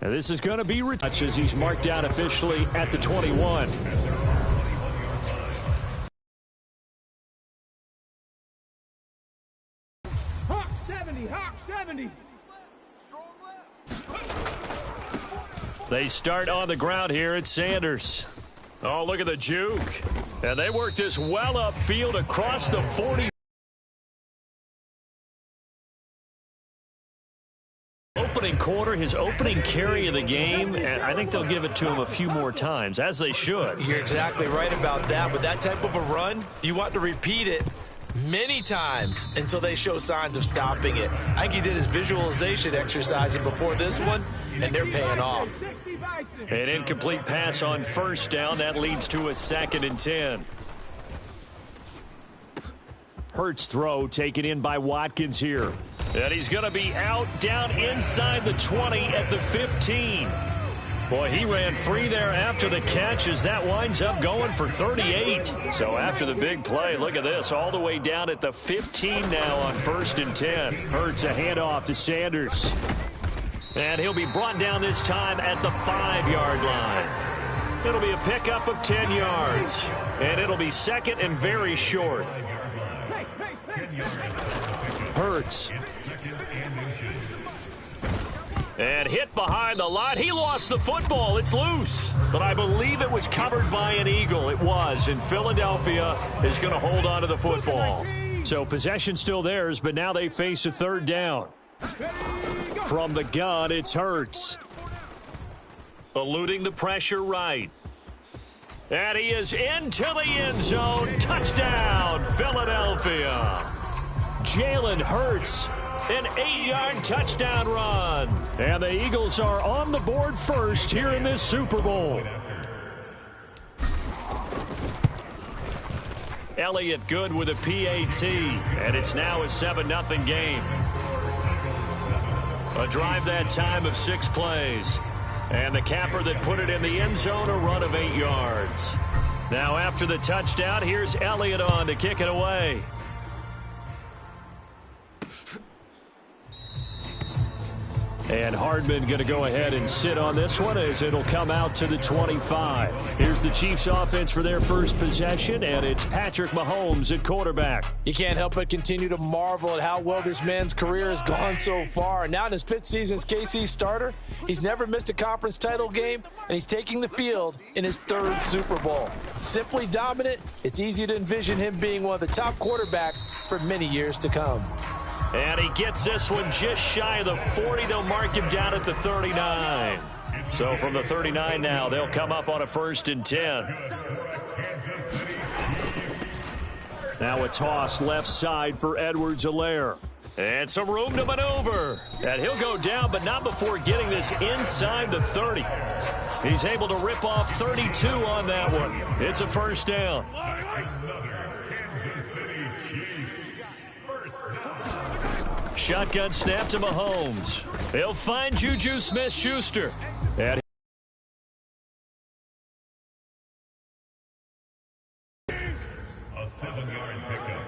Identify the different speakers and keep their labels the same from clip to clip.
Speaker 1: And this is going to be rematch as he's marked down officially at the 21.
Speaker 2: Hawk 70, Hawk 70.
Speaker 1: They start on the ground here at Sanders. Oh, look at the juke. And they work this well upfield across the 40. Opening quarter, his opening carry of the game, and I think they'll give it to him a few more times, as they should.
Speaker 3: You're exactly right about that. With that type of a run, you want to repeat it many times until they show signs of stopping it. I think he did his visualization exercises before this one, and they're paying off.
Speaker 1: An incomplete pass on first down. That leads to a 2nd and 10. Hurts throw taken in by Watkins here. And he's going to be out down inside the 20 at the 15. Boy, he ran free there after the catch as that winds up going for 38. So after the big play, look at this, all the way down at the 15 now on 1st and 10. Hurts a handoff to Sanders. And he'll be brought down this time at the 5-yard line. It'll be a pickup of 10 yards. And it'll be 2nd and very short. Hurts. And hit behind the line. He lost the football. It's loose. But I believe it was covered by an Eagle. It was. And Philadelphia is going to hold on to the football. So possession still theirs, but now they face a 3rd down. From the gun, it's Hurts. Eluding the pressure right. And he is into the end zone. Touchdown, Philadelphia. Jalen Hurts, an 8-yard touchdown run. And the Eagles are on the board first here in this Super Bowl. Elliott good with a PAT, and it's now a 7-0 game. A drive that time of 6 plays. And the capper that put it in the end zone, a run of 8 yards. Now after the touchdown, here's Elliott on to kick it away. And Hardman going to go ahead and sit on this one as it'll come out to the 25. Here's the Chiefs offense for their first possession, and it's Patrick Mahomes at quarterback.
Speaker 3: You can't help but continue to marvel at how well this man's career has gone so far. Now in his 5th season as KC's starter, he's never missed a conference title game, and he's taking the field in his 3rd Super Bowl. Simply dominant, it's easy to envision him being one of the top quarterbacks for many years to come.
Speaker 1: And he gets this one just shy of the 40. They'll mark him down at the 39. So from the 39 now, they'll come up on a 1st and 10. Now a toss left side for Edwards-Helaire. And some room to maneuver. And he'll go down, but not before getting this inside the 30. He's able to rip off 32 on that one. It's a 1st down. Shotgun snap to Mahomes. He'll find Juju Smith-Schuster. And
Speaker 4: a 7-yard pickup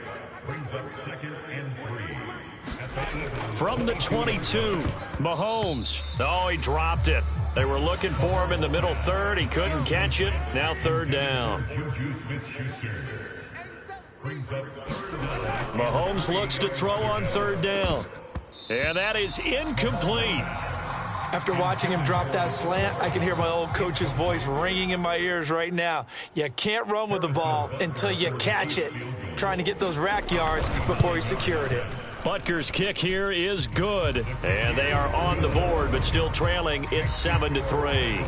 Speaker 4: brings up 2nd and 3.
Speaker 1: From the 22, Mahomes. Oh, he dropped it. They were looking for him in the middle 3rd. He couldn't catch it. Now 3rd down.
Speaker 4: Juju Smith-Schuster brings up 3rd down.
Speaker 1: Mahomes looks to throw on 3rd down. And that is incomplete.
Speaker 3: After watching him drop that slant, I can hear my old coach's voice ringing in my ears right now. You can't run with the ball until you catch it. Trying to get those rack yards before he secured it.
Speaker 1: Butker's kick here is good. And they are on the board, but still trailing. It's 7-3.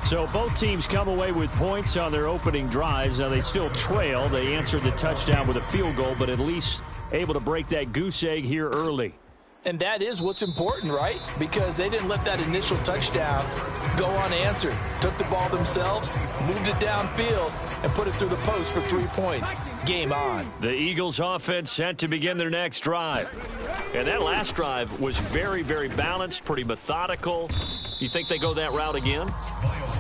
Speaker 1: So both teams come away with points on their opening drives. Now they still trail. They answered the touchdown with a field goal, but at least able to break that goose egg here early.
Speaker 3: And that is what's important, right? Because they didn't let that initial touchdown go unanswered. Took the ball themselves, moved it downfield, and put it through the post for 3 points. Game on.
Speaker 1: The Eagles offense set to begin their next drive. And that last drive was very, very balanced, pretty methodical. You think they go that route again?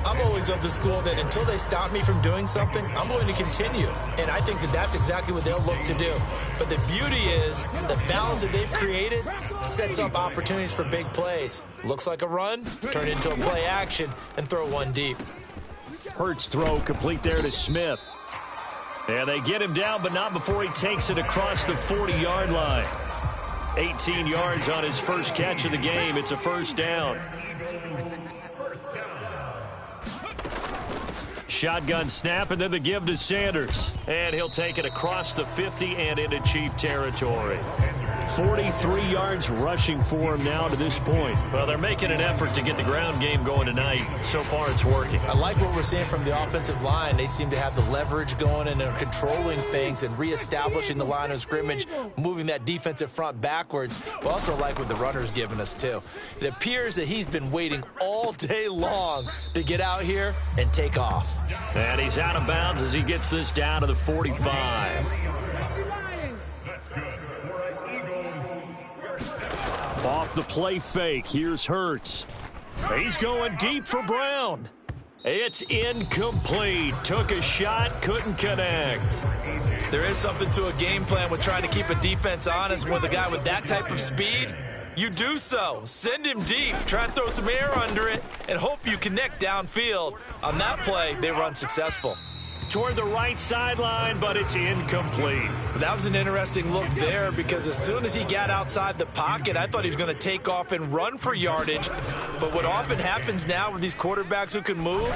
Speaker 3: I'm always of the school that until they stop me from doing something, I'm going to continue. And I think that that's exactly what they'll look to do. But the beauty is the balance that they've created sets up opportunities for big plays. Looks like a run, turn it into a play action, and throw one deep.
Speaker 1: Hurts throw complete there to Smith. And they get him down, but not before he takes it across the 40-yard line. 18 yards on his first catch of the game. It's a first down. Shotgun snap, and then the give to Sanders. And he'll take it across the 50 and into Chief territory. 43 yards rushing for him now to this point. Well, they're making an effort to get the ground game going tonight. So far, it's working.
Speaker 3: I like what we're seeing from the offensive line. They seem to have the leverage going, and they're controlling things and reestablishing the line of scrimmage, moving that defensive front backwards. We also like what the runner's giving us, too. It appears that he's been waiting all day long to get out here and take off.
Speaker 1: And he's out of bounds as he gets this down to the 45. Off the play fake, here's Hurts. He's going deep for Brown. It's incomplete. Took a shot, couldn't connect.
Speaker 3: There is something to a game plan with trying to keep a defense honest with a guy with that type of speed. You do so. Send him deep. Try and throw some air under it and hope you connect downfield. On that play, they were unsuccessful.
Speaker 1: Toward the right sideline, but it's incomplete.
Speaker 3: That was an interesting look there because as soon as he got outside the pocket, I thought he was going to take off and run for yardage. But what often happens now with these quarterbacks who can move,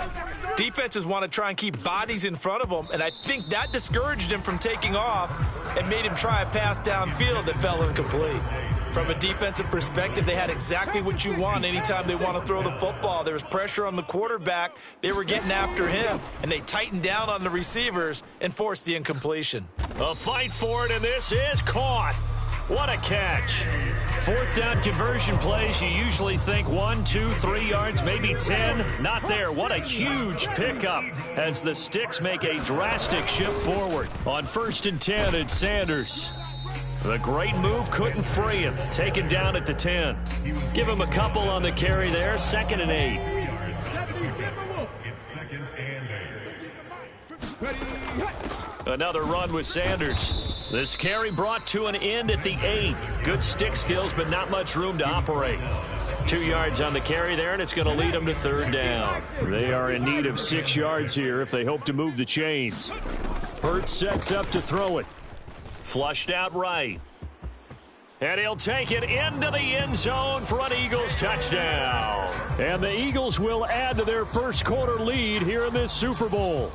Speaker 3: defenses want to try and keep bodies in front of them, and I think that discouraged him from taking off and made him try a pass downfield that fell incomplete. From a defensive perspective, they had exactly what you want anytime they want to throw the football. There was pressure on the quarterback. They were getting after him, and they tightened down on the receivers and forced the incompletion.
Speaker 1: A fight for it, and this is caught. What a catch. Fourth down conversion plays, you usually think 1, 2, 3 yards, maybe 10. Not there. What a huge pickup as the Sticks make a drastic shift forward. On 1st and 10, it's Sanders. The great move couldn't free him. Taken down at the 10. Give him a couple on the carry there. 2nd and 8. Another run with Sanders. This carry brought to an end at the 8. Good stick skills, but not much room to operate. 2 yards on the carry there, and it's going to lead them to 3rd down. They are in need of 6 yards here if they hope to move the chains. Hurts sets up to throw it. Flushed out right. And he'll take it into the end zone for an Eagles touchdown. And the Eagles will add to their first quarter lead here in this Super Bowl.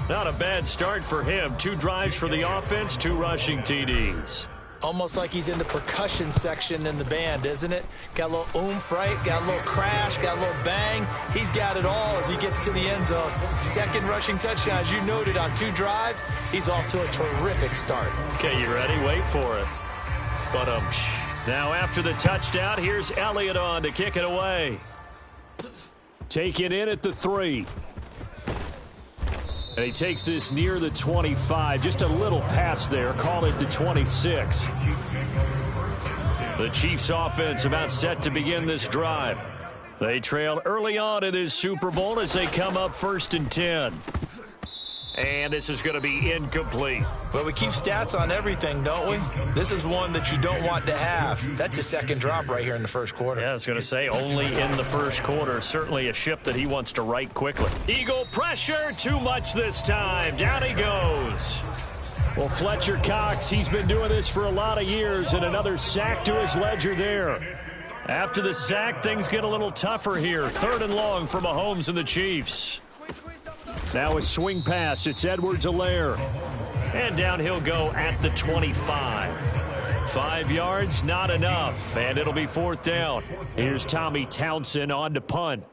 Speaker 1: Not a bad start for him. 2 drives for the offense, 2 rushing TDs.
Speaker 3: Almost like he's in the percussion section in the band, isn't it? Got a little oomph, right? Got a little crash, got a little bang. He's got it all as he gets to the end zone. 2nd rushing touchdown, as you noted, on 2 drives. He's off to a terrific start.
Speaker 1: Okay, you ready? Wait for it. Now after the touchdown, here's Elliott on to kick it away. Taken in at the 3. And he takes this near the 25. Just a little pass there. Call it the 26. The Chiefs offense about set to begin this drive. They trail early on in this Super Bowl as they come up 1st and 10. And this is going to be incomplete.
Speaker 3: Well, we keep stats on everything, don't we? This is one that you don't want to have. That's his 2nd drop right here in the 1st quarter.
Speaker 1: Yeah, I was going to say only in the 1st quarter. Certainly a ship that he wants to right quickly. Eagle pressure, too much this time. Down he goes. Well, Fletcher Cox, he's been doing this for a lot of years, and another sack to his ledger there. After the sack, things get a little tougher here. 3rd and long for Mahomes and the Chiefs. Now a swing pass. It's Edwards-Helaire. And down he'll go at the 25. 5 yards, not enough. And it'll be 4th down. Here's Tommy Townsend on to punt.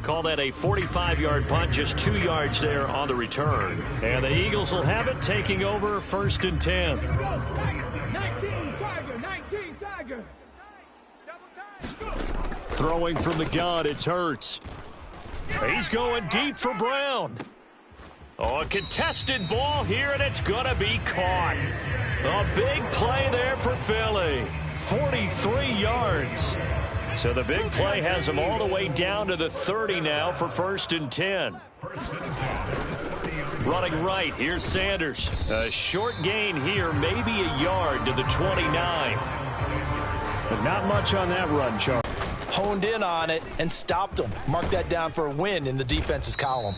Speaker 1: Call that a 45-yard punt, just 2 yards there on the return. And the Eagles will have it, taking over 1st and 10.
Speaker 2: 19 Tiger.
Speaker 1: Throwing from the gun, it's Hurts. He's going deep for Brown. Oh, a contested ball here, and it's going to be caught. A big play there for Philly. 43 yards. So the big play has them all the way down to the 30 now for 1st and 10. Running right, here's Sanders. A short gain here, maybe a yard to the 29.
Speaker 5: But not much on that run, Charles.
Speaker 3: Honed in on it and stopped him. Mark that down for a win in the defense's column.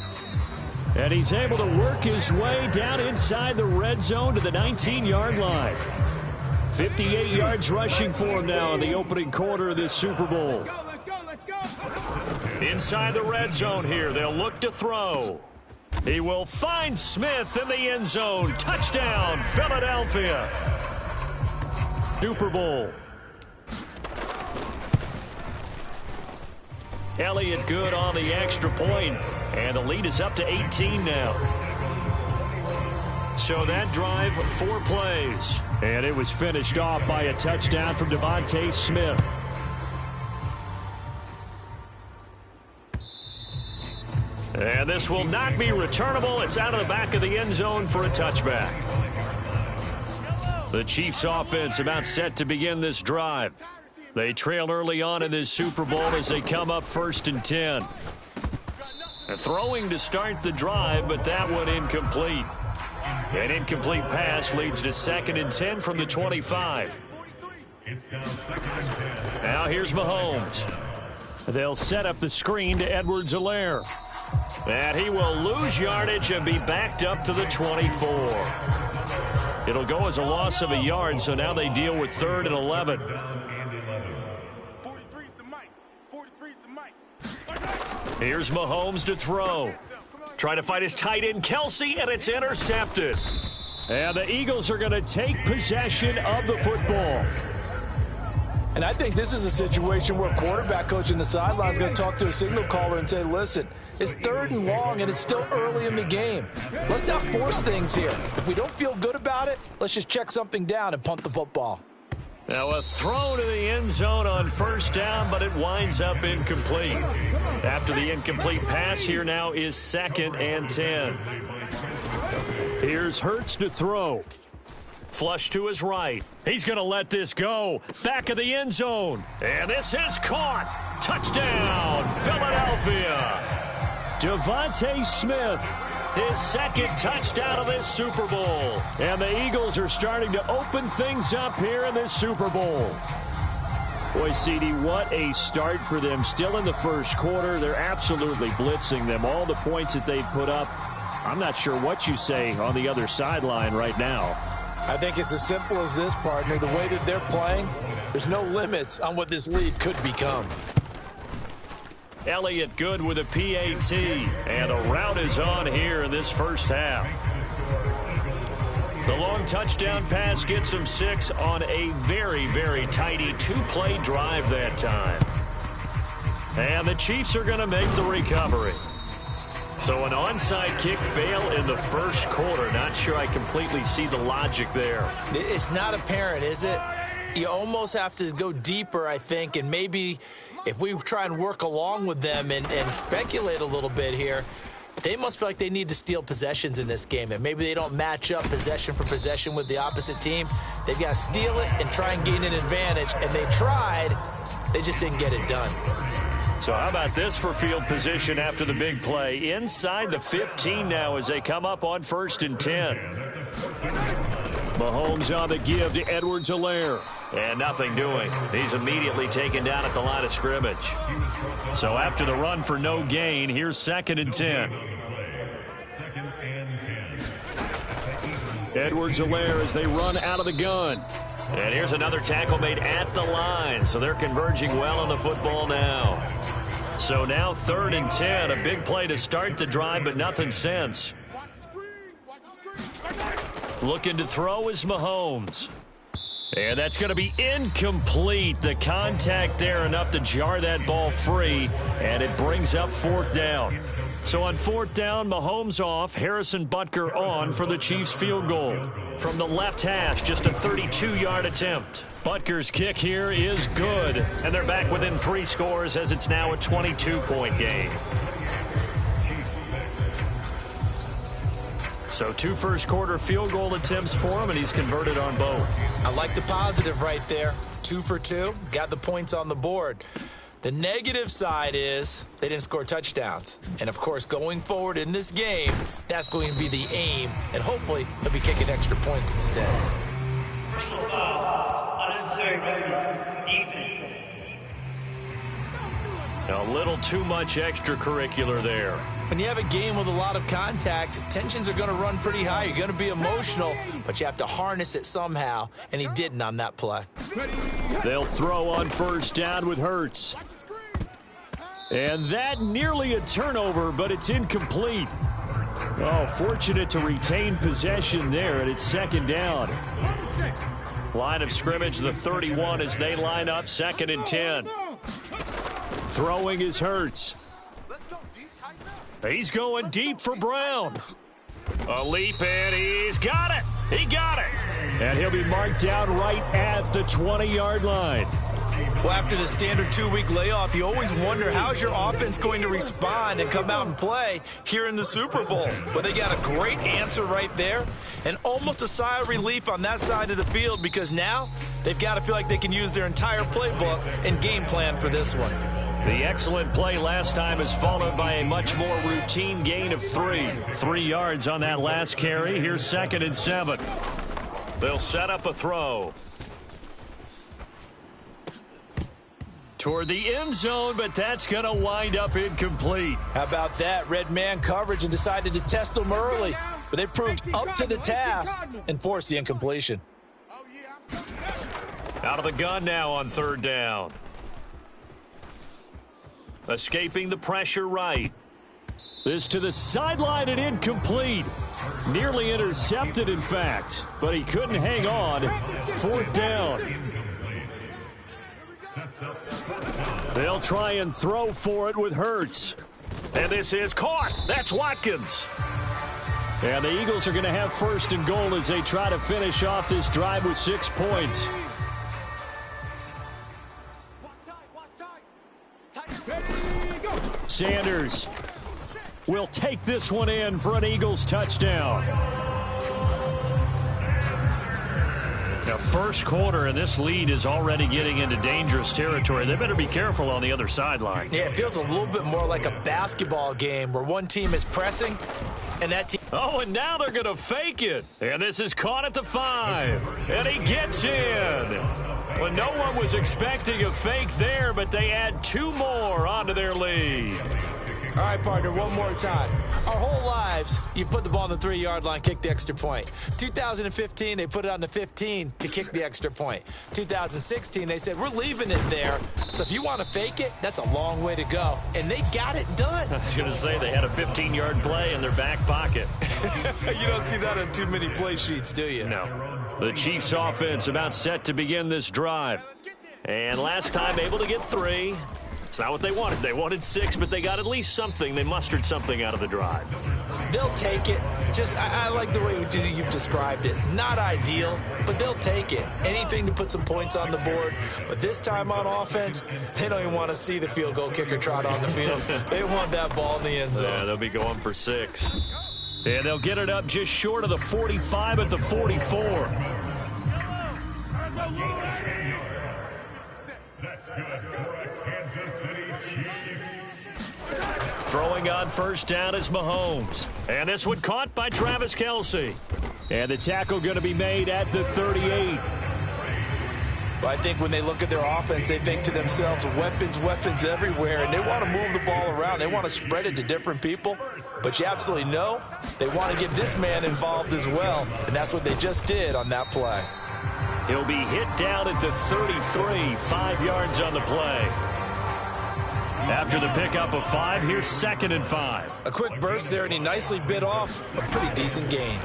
Speaker 1: And he's able to work his way down inside the red zone to the 19-yard line. 58 yards rushing for him now in the opening quarter of this Super Bowl.
Speaker 2: Let's go.
Speaker 1: Inside the red zone here, they'll look to throw. He will find Smith in the end zone. Touchdown, Philadelphia. Super Bowl. Elliott good on the extra point, and the lead is up to 18 now. So that drive, 4 plays.
Speaker 5: And it was finished off by a touchdown from Devontae Smith.
Speaker 1: And this will not be returnable. It's out of the back of the end zone for a touchback. The Chiefs offense about set to begin this drive. They trail early on in this Super Bowl as they come up 1st and 10. Throwing to start the drive, but that one incomplete. An incomplete pass leads to 2nd and 10 from the 25. Now here's Mahomes.
Speaker 5: They'll set up the screen to Edwards-Helaire.
Speaker 1: And he will lose yardage and be backed up to the 24. It'll go as a loss of a yard, so now they deal with 3rd and 11. Here's Mahomes to throw. Trying to fight his tight end, Kelsey, and it's intercepted.
Speaker 5: And the Eagles are going to take possession of the football.
Speaker 3: And I think this is a situation where quarterback coach in the sideline is going to talk to a signal caller and say, listen, it's 3rd and long and it's still early in the game. Let's not force things here. If we don't feel good about it, let's just check something down and punt the football.
Speaker 1: Now a throw to the end zone on 1st down, but it winds up incomplete. After the incomplete pass, here now is 2nd and 10.
Speaker 5: Here's Hurts to throw.
Speaker 1: Flush to his right. He's going to let this go. Back of the end zone. And this is caught. Touchdown, Philadelphia.
Speaker 5: Devontae Smith.
Speaker 1: His 2nd touchdown of this Super Bowl.
Speaker 5: And the Eagles are starting to open things up here in this Super Bowl. Boy, CD, what a start for them. Still in the 1st quarter. They're absolutely blitzing them. All the points that they've put up. I'm not sure what you say on the other sideline right now.
Speaker 3: I think it's as simple as this, partner. The way that they're playing, there's no limits on what this lead could become.
Speaker 1: Elliott good with a PAT, and a rout is on here in this 1st half. The long touchdown pass gets him 6 on a very, very tidy 2-play drive that time. And the Chiefs are going to make the recovery. So an onside kick fail in the 1st quarter. Not sure I completely see the logic there.
Speaker 3: It's not apparent, is it? You almost have to go deeper, I think, and maybe if we try and work along with them and speculate a little bit here, they must feel like they need to steal possessions in this game, and maybe they don't match up possession for possession with the opposite team. They've got to steal it and try and gain an advantage, and they tried. They just didn't get it done.
Speaker 1: So how about this for field position after the big play? Inside the 15 now as they come up on 1st and 10.
Speaker 5: Mahomes on the give to Edwards-Helaire.
Speaker 1: And nothing doing. He's immediately taken down at the line of scrimmage. So after the run for no gain, here's 2nd and 10.
Speaker 5: Edwards-Helaire as they run out of the gun.
Speaker 1: And here's another tackle made at the line. So they're converging well on the football now. So now 3rd and 10. A big play to start the drive, but nothing since. Looking to throw is Mahomes. And that's going to be incomplete. The contact there enough to jar that ball free, and it brings up 4th down. So on 4th down, Mahomes off, Harrison Butker on for the Chiefs field goal. From the left hash, just a 32-yard attempt. Butker's kick here is good, and they're back within 3 scores as it's now a 22-point game. So 2 first-quarter field goal attempts for him, and he's converted on both.
Speaker 3: I like the positive right there. 2 for 2, got the points on the board. The negative side is they didn't score touchdowns. And, of course, going forward in this game, that's going to be the aim. And hopefully he'll be kicking extra points instead.
Speaker 2: Personal foul. Unnecessary defense.
Speaker 1: A little too much extracurricular there.
Speaker 3: When you have a game with a lot of contact, tensions are going to run pretty high. You're going to be emotional, but you have to harness it somehow, and he didn't on that play.
Speaker 5: They'll throw on first down with Hurts. And that nearly a turnover, but it's incomplete. Oh, fortunate to retain possession there, and it's second down. Line of scrimmage, the 31 as they line up, 2nd and 10. Throwing is Hurts.
Speaker 1: He's going deep for Brown. A leap, and he's got it. He got it.
Speaker 5: And he'll be marked down right at the 20-yard line.
Speaker 3: Well, after the standard 2-week layoff, you always wonder how's your offense going to respond and come out and play here in the Super Bowl. Well, they got a great answer right there and almost a sigh of relief on that side of the field because now they've got to feel like they can use their entire playbook and game plan for this one.
Speaker 1: The excellent play last time is followed by a much more routine gain of 3. 3 yards on that last carry. Here's 2nd and 7. They'll set up a throw. Toward the end zone, but that's going to wind up incomplete.
Speaker 3: How about that? Red man coverage and decided to test them early. But they proved up to the task and forced the incompletion.
Speaker 1: Out of the gun now on 3rd down. Escaping the pressure right.
Speaker 5: This to the sideline and incomplete. Nearly intercepted, in fact. But he couldn't hang on. 4th down. They'll try and throw for it with Hurts.
Speaker 1: And this is caught. That's Watkins.
Speaker 5: And the Eagles are going to have 1st and goal as they try to finish off this drive with 6 points. Sanders will take this one in for an Eagles touchdown.
Speaker 1: Now, first quarter, and this lead is already getting into dangerous territory. They better be careful on the other sideline.
Speaker 3: Yeah, it feels a little bit more like a basketball game where one team is pressing and that team...
Speaker 1: Oh, and now they're going to fake it. And this is caught at the 5. And he gets in. Well, no one was expecting a fake there, but they add 2 more onto their lead.
Speaker 3: All right, partner, one more time. Our whole lives, you put the ball on the 3-yard line, kick the extra point. 2015, they put it on the 15 to kick the extra point. 2016, they said, we're leaving it there. So if you want to fake it, that's a long way to go. And they got it done.
Speaker 1: I was going to say they had a 15-yard play in their back pocket.
Speaker 3: You don't see that on too many play sheets, do you?
Speaker 1: No.
Speaker 5: The Chiefs offense about set to begin this drive.
Speaker 1: And last time able to get 3. It's not what they wanted. They wanted 6, but they got at least something. They mustered something out of the drive.
Speaker 3: They'll take it. I like the way you've described it. Not ideal, but they'll take it. Anything to put some points on the board. But this time on offense, they don't even want to see the field goal kicker trot on the field. They want that ball in the end zone.
Speaker 1: Yeah, they'll be going for 6.
Speaker 5: And they'll get it up just short of the 45 at the 44.
Speaker 1: Throwing on first down is Mahomes. And this one caught by Travis Kelce.
Speaker 5: And the tackle going to be made at the 38.
Speaker 3: Well, I think when they look at their offense, they think to themselves, weapons everywhere, and they want to move the ball around. They want to spread it to different people. But you absolutely know they want to get this man involved as well, and that's what they just did on that play.
Speaker 1: He'll be hit down at the 33, 5 yards on the play. After the pickup of 5, here's 2nd and 5.
Speaker 3: A quick burst there, and he nicely bit off a pretty decent gain.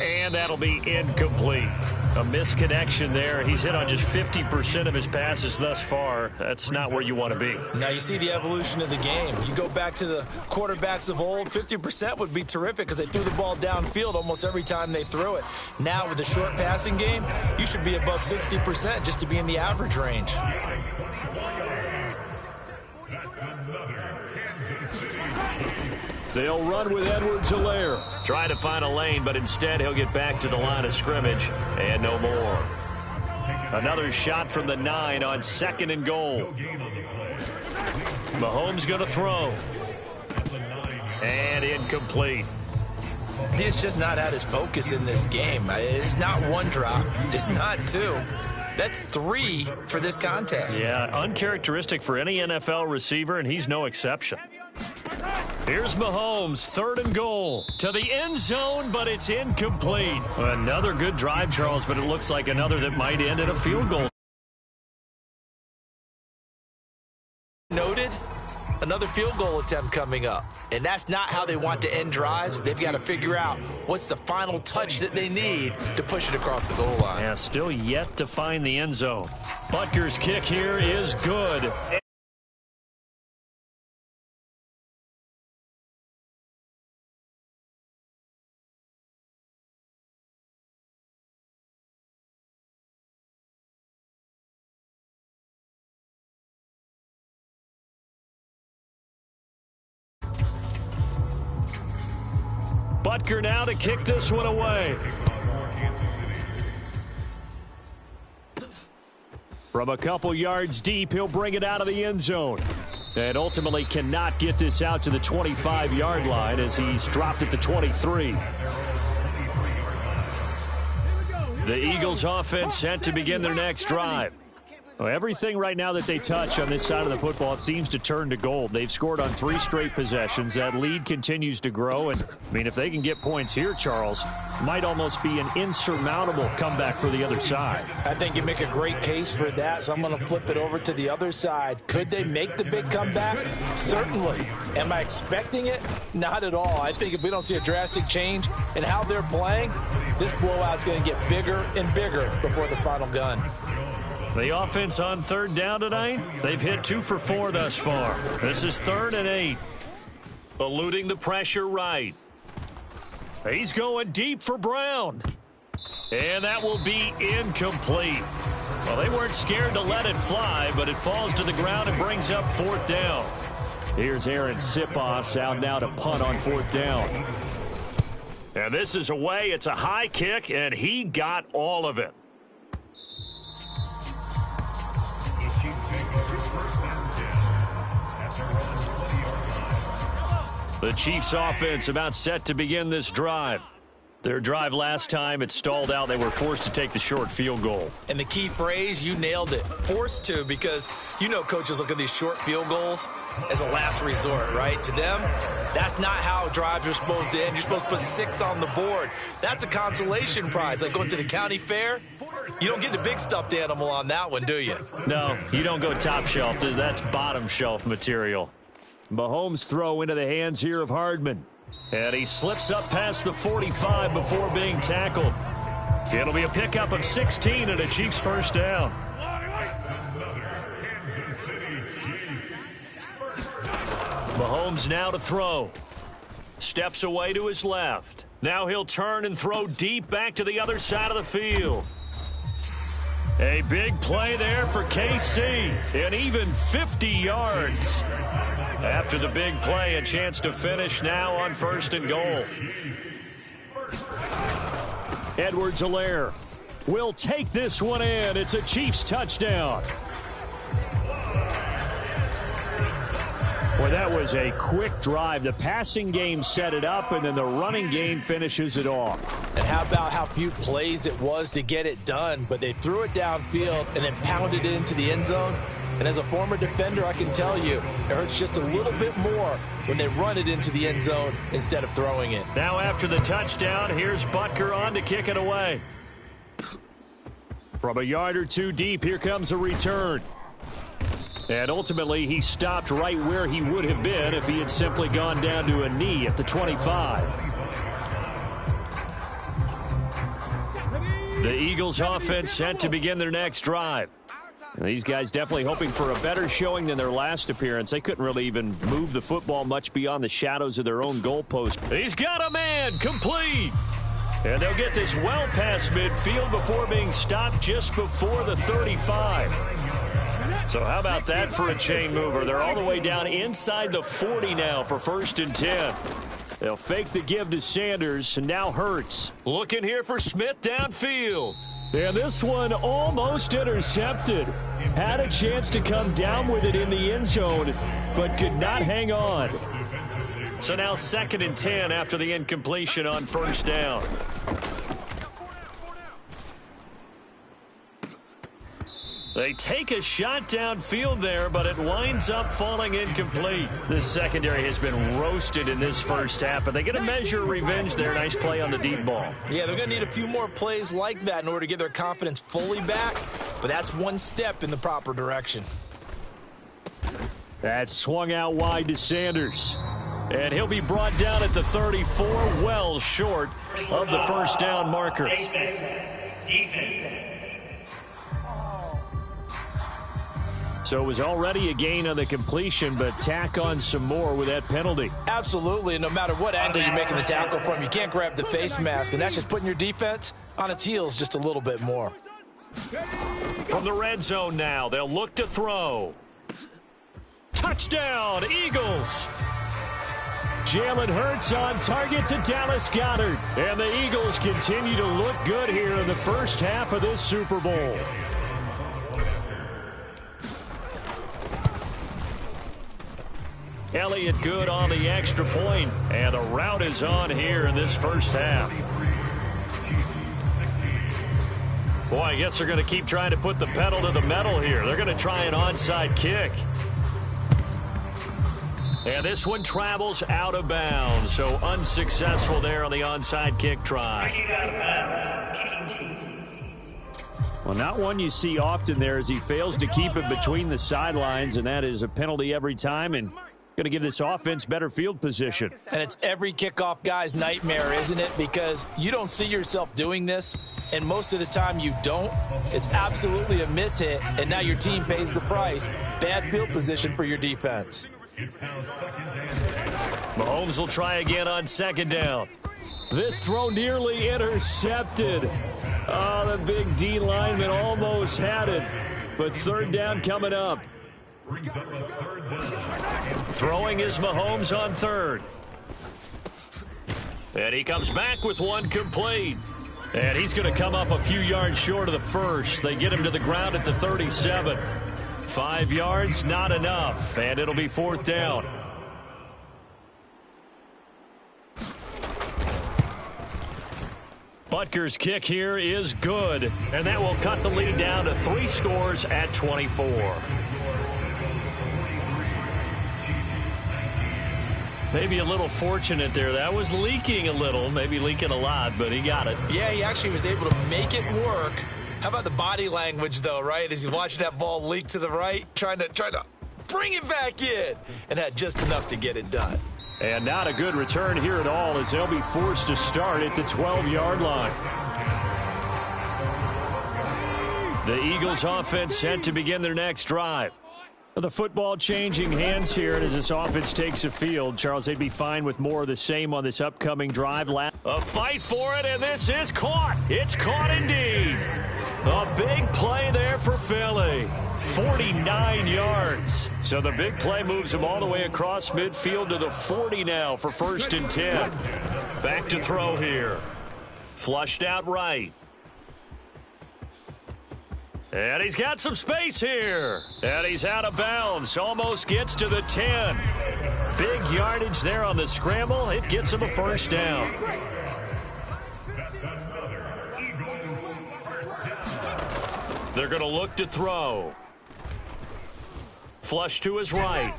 Speaker 1: And that'll be incomplete. A misconnection there. He's hit on just 50% of his passes thus far. That's not where you want to be.
Speaker 3: Now you see the evolution of the game. You go back to the quarterbacks of old, 50% would be terrific because they threw the ball downfield almost every time they threw it. Now with the short passing game, you should be above 60% just to be in the average range.
Speaker 5: They'll run with Edwards-Helaire.
Speaker 1: Try to find a lane, but instead he'll get back to the line of scrimmage and no more. Another shot from the 9 on 2nd and goal. Mahomes going to throw. And incomplete.
Speaker 3: He's just not at his focus in this game. It's not one drop. It's not two. That's 3 for this contest.
Speaker 1: Yeah, uncharacteristic for any NFL receiver, and he's no exception. Here's Mahomes, 3rd and goal. To the end zone, but it's incomplete. Another good drive, Charles, but it looks like another that might end in a field goal.
Speaker 3: Noted, another field goal attempt coming up. And that's not how they want to end drives. They've got to figure out what's the final touch that they need to push it across the goal line.
Speaker 1: Yeah, still yet to find the end zone. Butker's kick here is good. Butker now to kick this one away. From a couple yards deep, he'll bring it out of the end zone. And ultimately cannot get this out to the 25-yard line as he's dropped at the 23. The Eagles offense set to begin their next drive. Well, everything right now that they touch on this side of the football, it seems to turn to gold. They've scored on 3 straight possessions. That lead continues to grow. And, I mean, if they can get points here, Charles, might almost be an insurmountable comeback for the other side.
Speaker 3: I think you make a great case for that, so I'm going to flip it over to the other side. Could they make the big comeback? Certainly. Am I expecting it? Not at all. I think if we don't see a drastic change in how they're playing, this blowout's going to get bigger and bigger before the final gun.
Speaker 1: The offense on 3rd down tonight, they've hit 2 for 4 thus far. This is 3rd and 8. Eluding the pressure right. He's going deep for Brown. And that will be incomplete. Well, they weren't scared to let it fly, but it falls to the ground and brings up 4th down. Here's Aaron Sipos out now to punt on 4th down. And this is away. It's a high kick, and he got all of it. The Chiefs offense about set to begin this drive. Their drive last time, it stalled out. They were forced to take the short field goal.
Speaker 3: And the key phrase, you nailed it. Forced to, because you know coaches look at these short field goals as a last resort, right? To them, that's not how drives are supposed to end. You're supposed to put 6 on the board. That's a consolation prize. Like going to the county fair, you don't get the big stuffed animal on that one, do you?
Speaker 1: No, you don't go top shelf. That's bottom shelf material. Mahomes' throw into the hands here of Hardman. And he slips up past the 45 before being tackled. It'll be a pickup of 16 and a Chiefs first down. Mahomes now to throw. Steps away to his left. Now he'll turn and throw deep back to the other side of the field. A big play there for KC. And even 50 yards. After the big play, a chance to finish now on 1st and goal. Edwards-Helaire will take this one in. It's a Chiefs touchdown. Boy, that was a quick drive. The passing game set it up, and then the running game finishes it off.
Speaker 3: And how about how few plays it was to get it done, but they threw it downfield and then pounded it into the end zone. And as a former defender, I can tell you, it hurts just a little bit more when they run it into the end zone instead of throwing it.
Speaker 1: Now after the touchdown, here's Butker on to kick it away. From a yard or 2 deep, here comes a return. And ultimately, he stopped right where he would have been if he had simply gone down to a knee at the 25. The Eagles offense set to begin their next drive. And these guys definitely hoping for a better showing than their last appearance. They couldn't really even move the football much beyond the shadows of their own goalpost. He's got a man, complete. And they'll get this well past midfield before being stopped just before the 35. So how about that for a chain mover? They're all the way down inside the 40 now for 1st and 10. They'll fake the give to Sanders, and now Hurts. Looking here for Smith downfield.
Speaker 5: And this one almost intercepted. Had a chance to come down with it in the end zone, but could not hang on.
Speaker 1: So now 2nd and 10 after the incompletion on 1st down. They take a shot downfield there, but it winds up falling incomplete. This secondary has been roasted in this first half, but they get a measure of revenge there. Nice play on the deep ball.
Speaker 3: Yeah, they're going to need a few more plays like that in order to get their confidence fully back, but that's one step in the proper direction.
Speaker 5: That swung out wide to Sanders. And he'll be brought down at the 34, well short of the 1st down marker. So it was already a gain on the completion, but tack on some more with that penalty.
Speaker 3: Absolutely, and no matter what angle you're making the tackle from, you can't grab the face mask, and that's just putting your defense on its heels just a little bit more.
Speaker 1: From the red zone now, they'll look to throw. Touchdown, Eagles!
Speaker 5: Jalen Hurts on target to Dallas Goedert. And the Eagles continue to look good here in the first half of this Super Bowl.
Speaker 1: Elliott good on the extra point, and the route is on here in this first half. Boy, I guess they're going to keep trying to put the pedal to the metal here. They're going to try an onside kick. And this one travels out of bounds, so unsuccessful there on the onside kick try.
Speaker 5: Well, not one you see often there as he fails to keep it between the sidelines, and that is a penalty every time, and going to give this offense better field position.
Speaker 3: And it's every kickoff guy's nightmare, isn't it? Because you don't see yourself doing this, and most of the time you don't. It's absolutely a mishit, and now your team pays the price. Bad field position for your defense.
Speaker 1: Mahomes will try again on 2nd down.
Speaker 5: This throw nearly intercepted. Oh, the big D lineman almost had it. But 3rd down coming up.
Speaker 1: Throwing is Mahomes on 3rd. And he comes back with one complete. And he's going to come up a few yards short of the 1st. They get him to the ground at the 37. 5 yards, not enough. And it'll be 4th down. Butker's kick here is good. And that will cut the lead down to 3 scores at 24. Maybe a little fortunate there. That was leaking a little, maybe leaking a lot, but he got it.
Speaker 3: Yeah, he actually was able to make it work. How about the body language, though, right? As he's watching that ball leak to the right, trying to bring it back in, and had just enough to get it done.
Speaker 5: And not a good return here at all as they'll be forced to start at the 12-yard line. The Eagles offense set to begin their next drive. The football changing hands here, and as this offense takes the field, Charles, they'd be fine with more of the same on this upcoming drive.
Speaker 1: A fight for it, and this is caught. It's caught indeed. A big play there for Philly. 49 yards. So the big play moves them all the way across midfield to the 40 now for 1st and 10. Back to throw here. Flushed out right. And he's got some space here. And he's out of bounds. Almost gets to the 10. Big yardage there on the scramble. It gets him a 1st down. They're going to look to throw. Flush to his right.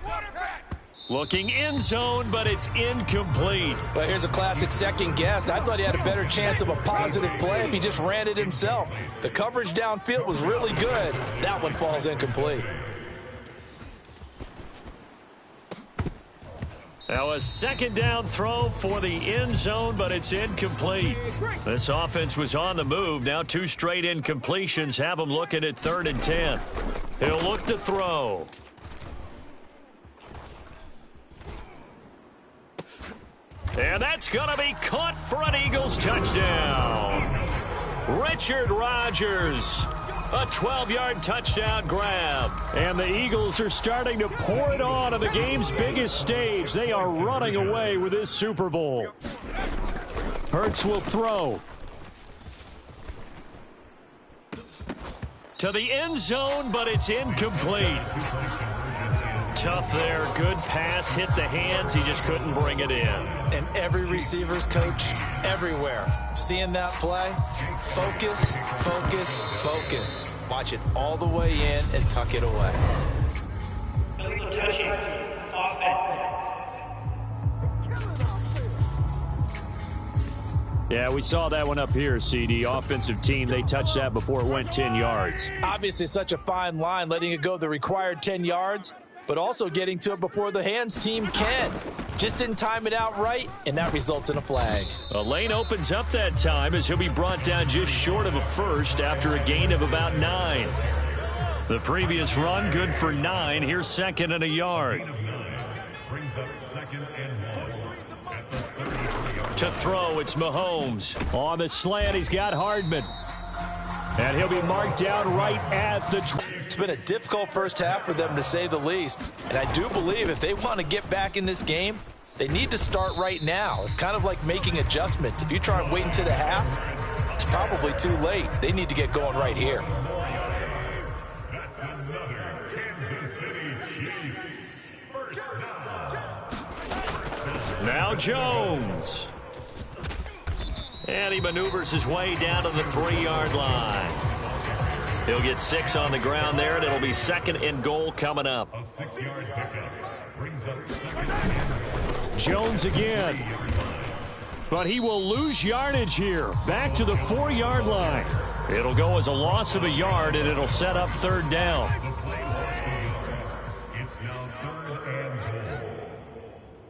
Speaker 1: Looking end zone, but it's incomplete.
Speaker 3: Well, here's a classic second guess. I thought he had a better chance of a positive play if he just ran it himself. The coverage downfield was really good. That one falls incomplete.
Speaker 1: Now a 2nd down throw for the end zone, but it's incomplete. This offense was on the move. Now 2 straight incompletions have them looking at 3rd and 10. He'll look to throw. And that's going to be caught for an Eagles touchdown. Richard Rodgers A 12-yard touchdown grab.
Speaker 5: And the Eagles are starting to pour it on the game's biggest stage. They are running away with this Super Bowl. Hurts will throw.
Speaker 1: To the end zone, but it's incomplete. Tough there. Good pass. Hit the hands. He just couldn't bring it in.
Speaker 3: And every receiver's coach everywhere. Seeing that play, focus, focus, focus. Watch it all the way in and tuck it away.
Speaker 2: Illegal touching. Offense.
Speaker 5: Yeah, we saw that one up here, CD. Offensive team, they touched that before it went 10 yards.
Speaker 3: Obviously such a fine line, letting it go the required 10 yards, but also getting to it before the hands team can. Just didn't time it out right, and that results in a flag.
Speaker 1: A lane opens up that time as he'll be brought down just short of a first after a gain of about 9. The previous run, good for 9. Here's 2nd and a yard.
Speaker 4: Brings up 2nd and 1 at the 33-yard.
Speaker 1: To throw, it's Mahomes.
Speaker 5: On the slant, he's got Hardman. And he'll be marked down right at the 20.
Speaker 3: It's been a difficult first half for them, to say the least. And I do believe if they want to get back in this game, they need to start right now. It's kind of like making adjustments. If you try and wait until the half, it's probably too late. They need to get going right here.
Speaker 4: That's another Kansas City Chiefs first down.
Speaker 1: Now Jones. And he maneuvers his way down to the 3-yard line. He'll get 6 on the ground there, and it'll be 2nd and goal coming up.
Speaker 4: A 6-yard pickup brings up 2nd and
Speaker 5: Jones again. But he will lose yardage here. Back to the 4-yard line.
Speaker 1: It'll go as a loss of a yard, and it'll set up 3rd down.
Speaker 4: it's now 3rd and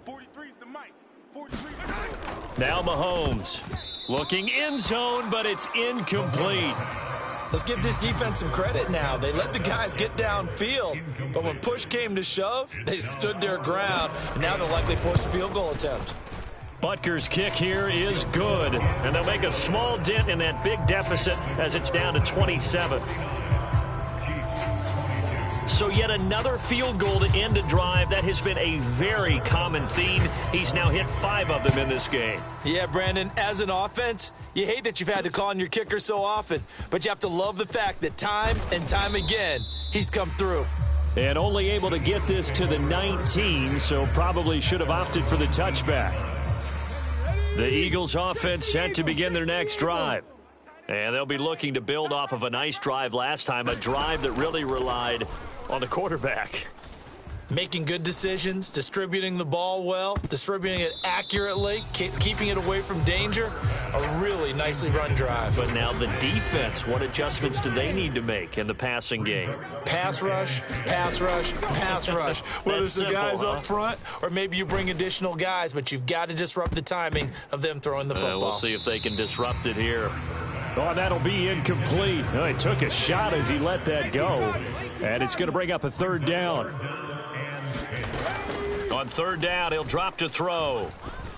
Speaker 4: goal.
Speaker 6: 43's the mic. 43's the mic.
Speaker 1: Now Mahomes. Looking end zone, but it's incomplete.
Speaker 3: Let's give this defense some credit now. They let the guys get downfield, but when push came to shove, they stood their ground, and now they'll likely force a field goal attempt.
Speaker 1: Butker's kick here is good, and they'll make a small dent in that big deficit as it's down to 27. So yet another field goal to end a drive. That has been a very common theme. He's now hit 5 of them in this game.
Speaker 3: Yeah, Brandon, as an offense, you hate that you've had to call on your kicker so often, but you have to love the fact that time and time again, he's come through.
Speaker 5: And only able to get this to the 19, so probably should have opted for the touchback.
Speaker 1: The Eagles offense set to begin their next drive. And they'll be looking to build off of a nice drive last time, a drive that really relied on the quarterback.
Speaker 3: Making good decisions, distributing the ball well, distributing it accurately, keeping it away from danger. A really nicely run drive.
Speaker 1: But now the defense, what adjustments do they need to make in the passing game?
Speaker 3: Pass rush, pass rush, pass rush. Whether it's the
Speaker 1: That's
Speaker 3: guys
Speaker 1: simple,
Speaker 3: up front or maybe you bring additional guys, but you've got to disrupt the timing of them throwing the football.
Speaker 1: We'll see if they can disrupt it here.
Speaker 5: Oh, that'll be incomplete. Oh, he took a shot as he let that go. And it's going to bring up a 3rd down.
Speaker 1: On 3rd down, he'll drop to throw.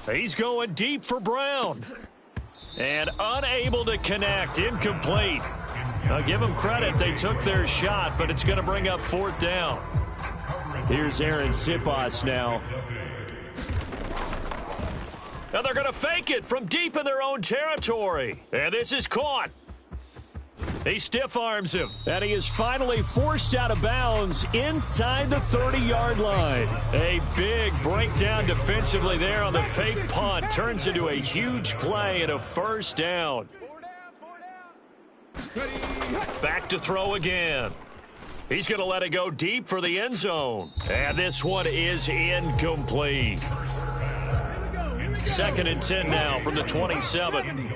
Speaker 1: He's going deep for Brown. And unable to connect. Incomplete. I'll give them credit. They took their shot, but it's going to bring up 4th down.
Speaker 5: Here's Aaron Sipas now.
Speaker 1: Now they're going to fake it from deep in their own territory. And this is caught. He stiff arms him.
Speaker 5: And he is finally forced out of bounds inside the 30-yard line.
Speaker 1: A big breakdown defensively there on the fake punt. Turns into a huge play and a 1st down. Back to throw again. He's going to let it go deep for the end zone. And this one is incomplete. 2nd and 10 now from the 27.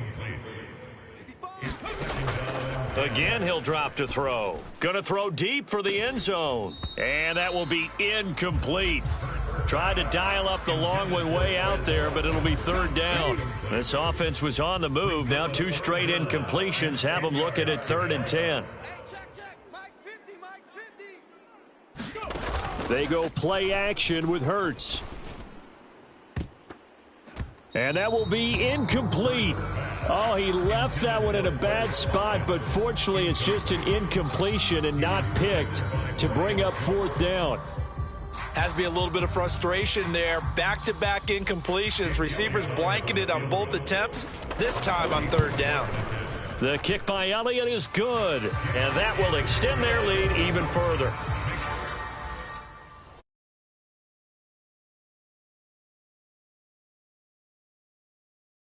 Speaker 1: Again, he'll drop to throw. Going to throw deep for the end zone. And that will be incomplete. Tried to dial up the long way out there, but it'll be 3rd down. This offense was on the move. Now 2 straight incompletions have them looking at 3rd and 10.
Speaker 5: They go play action with Hurts. And that will be incomplete. Oh, he left that one in a bad spot, but fortunately it's just an incompletion and not picked to bring up 4th down.
Speaker 3: Has to be a little bit of frustration there. Back-to-back incompletions. Receivers blanketed on both attempts, this time on 3rd down.
Speaker 1: The kick by Elliott is good, and that will extend their lead even further.